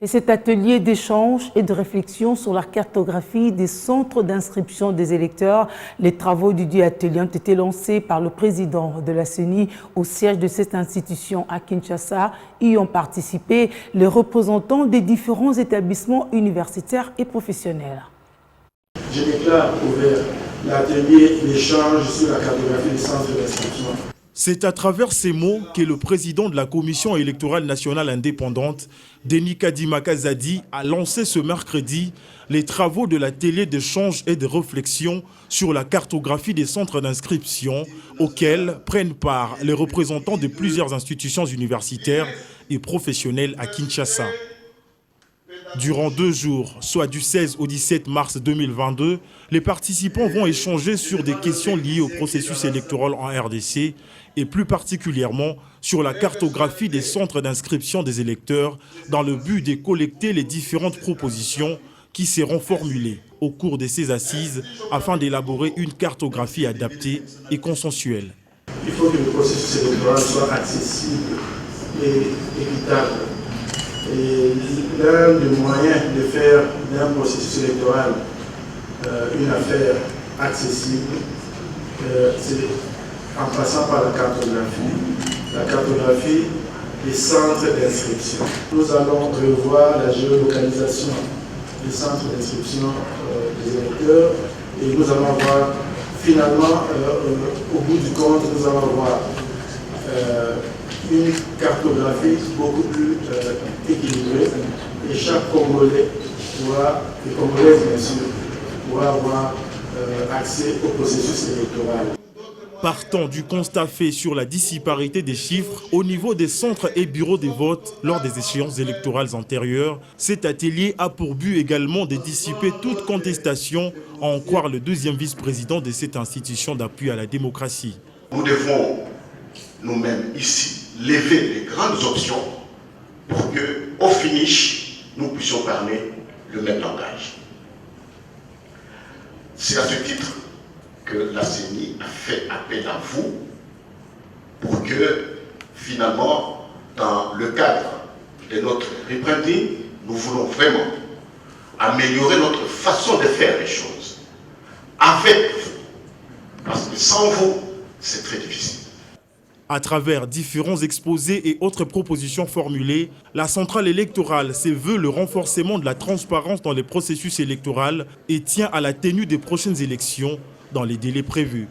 Et cet atelier d'échange et de réflexion sur la cartographie des centres d'inscription des électeurs, les travaux du dit atelier ont été lancés par le président de la CENI au siège de cette institution à Kinshasa. Y ont participé les représentants des différents établissements universitaires et professionnels. Je déclare ouvert l'atelier d'échange sur la cartographie des centres d'inscription. C'est à travers ces mots que le président de la Commission électorale nationale indépendante, Denis Kadima Kazadi, a lancé ce mercredi les travaux de l'atelier d'échange et de réflexion sur la cartographie des centres d'inscription auxquels prennent part les représentants de plusieurs institutions universitaires et professionnelles à Kinshasa. Durant 2 jours, soit du 16 au 17 mars 2022, les participants vont échanger sur des questions liées au processus électoral en RDC et plus particulièrement sur la cartographie des centres d'inscription des électeurs dans le but de collecter les différentes propositions qui seront formulées au cours de ces assises afin d'élaborer une cartographie adaptée et consensuelle. Il faut que le processus électoral soit accessible et équitable. Et l'un des moyens de faire d'un processus électoral une affaire accessible, c'est en passant par la cartographie des centres d'inscription. Nous allons revoir la géolocalisation des centres d'inscription des électeurs et nous allons voir finalement, au bout du compte, nous allons voir une cartographie beaucoup plus équilibrée et chaque Congolais et Congolaise bien sûr, pourra avoir accès au processus électoral. Partant du constat fait sur la disparité des chiffres au niveau des centres et bureaux de vote lors des échéances électorales antérieures, cet atelier a pour but également de dissiper toute contestation, à en croire le deuxième vice-président de cette institution d'appui à la démocratie. Nous devons nous-mêmes ici lever les grandes options pour qu'au finish, nous puissions parler le même langage. C'est à ce titre que la CENI a fait appel à vous pour que, finalement, dans le cadre de notre rebranding, nous voulons vraiment améliorer notre façon de faire les choses avec vous. Parce que sans vous, c'est très difficile. À travers différents exposés et autres propositions formulées, la centrale électorale se veut le renforcement de la transparence dans les processus électoraux et tient à la tenue des prochaines élections dans les délais prévus.